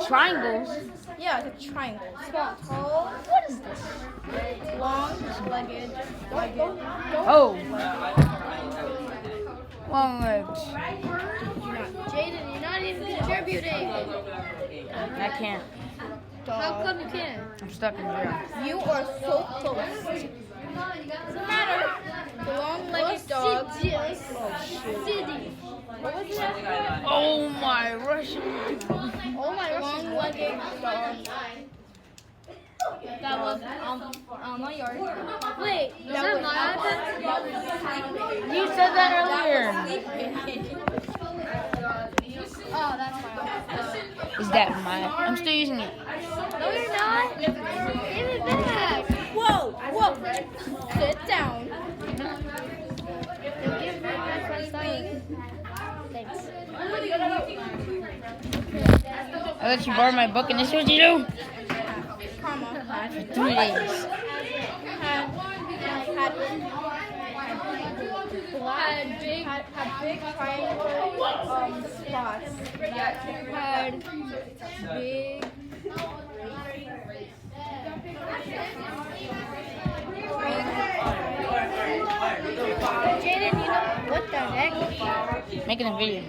triangles. Yeah, it's a triangle. Small, tall, What is this? long-legged, Oh. Long legs. Jaden, you're not even contributing. I can't. How come you can't? I'm stuck in jail. You are so close. Doesn't matter. The long-legged dog. City. What was that? Oh my Russian. Oh my long-legged dog. That was on my yard. Wait, is That that was- my iPad? You said that earlier. Oh, that's my iPad. Is that my? I'm still using it. No, you're not. Give it back. Whoa, whoa. Sit down. Give it back my stuff. Thanks. I let you borrow my book, and this is what you do. Comma. For 3 days. Had big triangle spots. Had big Jaden, you know what the heck? Making a video.